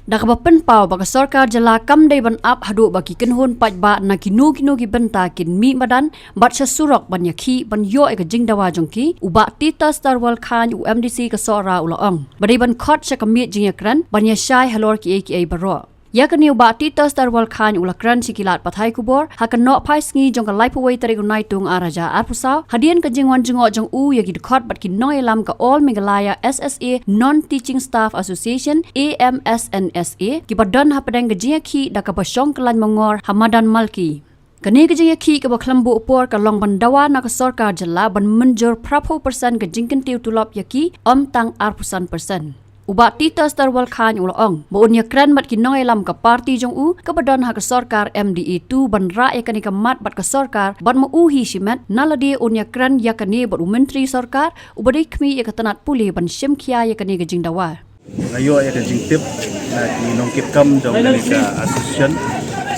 Dakabapen pau baka sarkar jala kam day ban up hadu baki kenhun paj ba na kinu ki benta kin mi madan bat sa surok ban yakhi ban yo eka jingdawa jongki uba tita starwal khan UMDC ka sora ulaong badai ban khot sa kamit jingakran ban ya shai halor ki aka baro yakani uba tita starwal khan ulakran sikilat pathai kubor hakan no phai sngi jong ka laipawai tari gunai tung araja arpusaw hadian ka jingwan jingo jong u yaki khot bat ki noi lam ka all Meghalaya SSA non teaching staff association AMSNSA ki badan hapadang ka jingaki da ka basong kalan mongor hamadan malki kani ka jingaki ka baklambu upor ka long bandawa na ka sarkar jala ban menjur prapo persen ka jingkan tiu tulop yaki tang arpusan persen uba tita starwal khan ulaong moonya kran mat kinoi lam ka party jong u ka badon ha ka sarkar MDE 2 ban ra yakani ka mat bat ka sarkar ban mo uhi simat naladi onya kran yakani bot menteri sarkar ubadi khmi yakatanat puli ban simkhia yakani ka jingdawa ayo ya ka jingtip na ki nong kip kam jong ka association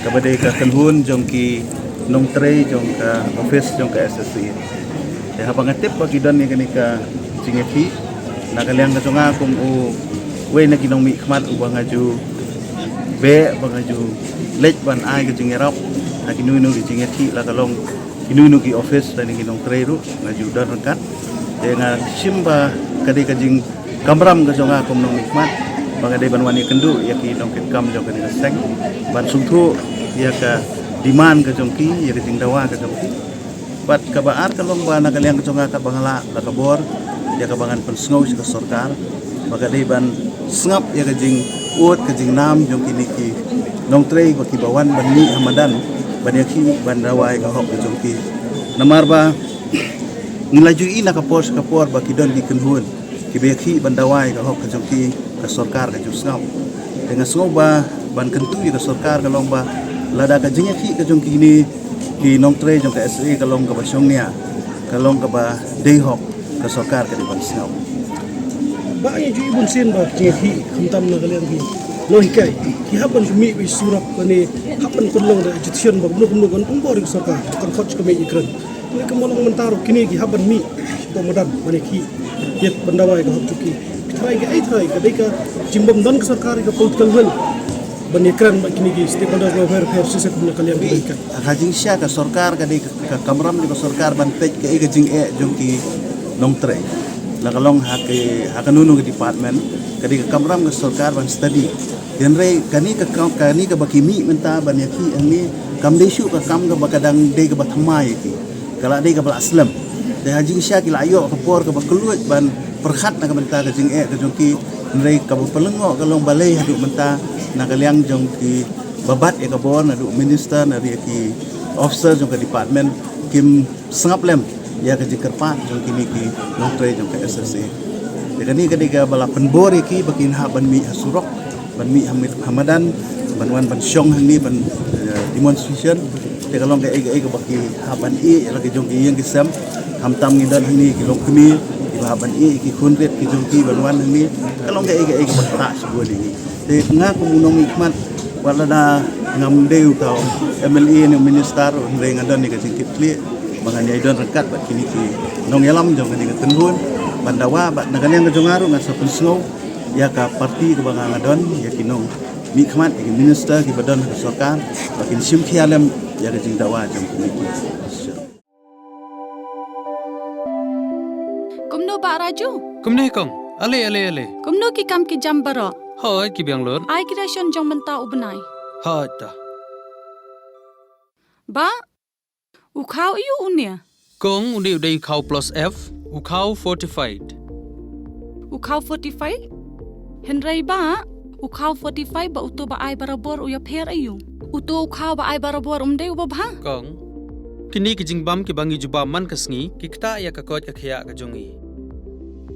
ka badai ka kanhun jong ki nong tre jong ka office jong ka SSC ya habang tip bagi don yakani ka jingeki nakaliang ka jonga kum u we na kinong mi khmat u bangaju be bangaju lej ban ai ka jingerap na kinunu ki jingeti la kalong kinunu ki office dan kinong treru ngaju dan rangkat de nga simba kadi ka jing kamram ka jonga kum nong mi khmat bangadai ban wani kendu ya ki nong ket kam jong ka seng ban sungthu ya ka demand ka jongki ya ka jingdawa ka jongki bat ka baar kalong ba nakaliang ka jonga ka bangala la ka bor ya kabangan pensngau si sarkar bagadai ban sngap ya kajing ut kajing nam jong kini ki nong trei ko ki bawan ban ni hamadan ban yakhi ban rawai ka hok jong ki namar ba ngilaju ina ka por ba ki don ki kenhun ki bekhi ban dawai ka hok jong ki ka sarkar ka jusngau dengan sngau ba ban kentu ka sarkar ka lomba lada ka jing yakhi ka jong ki ni ki nong trei jong ka SE ka long ka ba syongnia ka long ka ba dei hok ka sarkar ka di ban singau ba ya ju ibun sen ba ki hamtam na kalian ki no hikai ki haban mi bi surap kani haban kunlong da education ba gumno kan umbor ki sarkar kan khot ka me ikran ni ka molong mentaro kini ki haban mi to madan mane ki yet bandawai ka hokki try ka dei ka jimbom dan ka sarkar ka political will ban ikran ba kini ki stakeholder welfare system na kalian bi ka hajing sya ka sarkar ka di ka kamram di ka sarkar ban pej ka jing jong ki nong tre la kalong hakanunu ke department kadi ka kamram ke sarkar ban study den re kani ka bakimi menta ban yaki angni kam desu ka kam ka bakadang de ka bathamai ki kala de ka bal aslam de hajing sya ki layo ka por ka bakluit ban perkhat na ka menta ka jing ka jongki re ka pelengo kalong balai hadu menta na kaliang jongki babat ya ka bon adu minister na ki officer jong ka department kim sangap lem ya ka jikerpa jong kini ki nong tre jong ka SSA de kani ka bala penbor ki bakin ha ban mi hasurok ban mi hamadan ban wan ban syong hang ni ban demonstration de kalong ka ega baki ha ban la ki jong ki yang kisam hamtam ngidan hang ni ki long kemi ki ha ban ki khunret ki jong ki ban wan hang ni kalong ka ega bakta sebuah ni de nga ko munong ikmat wala na ngam deu ka MLA ni minister re ngadan ni ka jingkit kli banganya idon rekat bat kini ki nong yalam jong kani tenhun bandawa bat naganyang jongaru ngan sa pensngau ya ka parti ke bangang adon ya kinong mi khmat ki minister ki badan ka sarkar bakin simkhialem ya ka jingdawa jong kini ki kumno ba raju kumne kong ale kumno ki kam ki jambaro hoi ki bangalore ai creation jong menta ubnai ha ta ba ukau iu unia kong undi udai khau plus F ukau fortified ukau 45 henrai ba ukau 45 ba uto ba ai barabor uya pher ayu uto ukau ba ai barabor umde uba bha kong kini ki jingbam ki bangi juba man kasngi ki kta ya ka kot ka khya ka jongi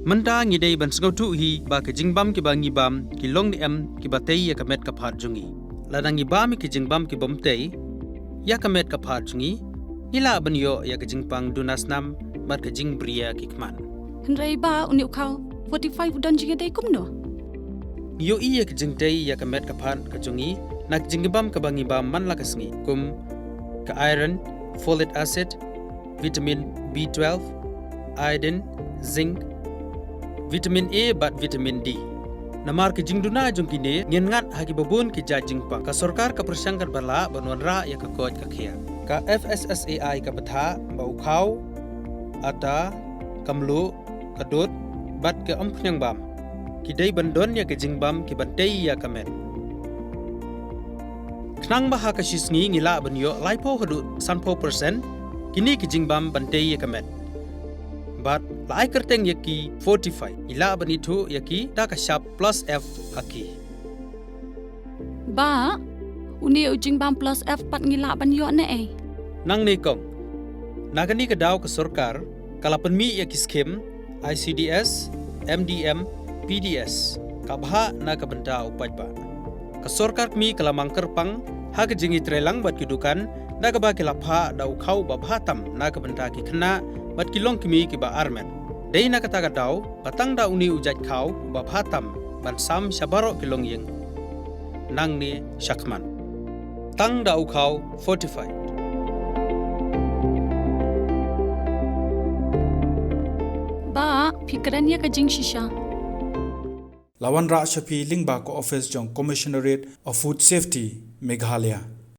manta ngi dei ban sngau tu hi ba ki jingbam ki bangi bam ki long ni em ki batei ya ka met ka phat jongi ladangi bam ki jingbam ki bomtei ya ka met ka phat jongi ila banyo ya ka jingpang dunasnam mat ka jingbria ki kman henrai ba uni ukau 45 udan jinga dei kumno yo iya ka jingtei ya ka met ka phat ka jongi nak jingbam ka bangi bam man la kasngi kum ka iron folic acid vitamin B12 iodine zinc vitamin A bat vitamin D namar ke jingduna jong kini ngengat hagi babun ke jingpa ka sarkar ka persangkar bala banwanra ya ka koj ka khia ka FSSAI ka batha ba ukhau ata kamlu kadut bat ke ampnyang bam kidai bandon ya ke jingbam ki bantei ya kamet knang baha ka shisngi ngila banyo laipo hadu sanpo persen kini ki jingbam bantei ya kamet bat lai kerteng yaki 45 ila banitu yaki da ka sharp plus F haki Ba, uni jingbam plus F pat ngila banyo ne nang ne kong nagani ka daw ka sarkar kala penmi yaki skim ICDS MDM PDS kabha na ka benta upajba ka sarkar mi kala mangker pang ha ka jingi trelang bat kidukan na ka ba kilapha da ukhau ba bhatam na ka benta ki khna bat kilong kimi ki ba armen dei na kata ka daw batang da uni ujat khau ba bhatam ban sam sabaro kilong yeng nang ni shakman tang da ukhau 45 Ba, fikran ya ka jing shisha Lawan Ra Shafi Lingba ko office jong Commissionerate of Food Safety Meghalaya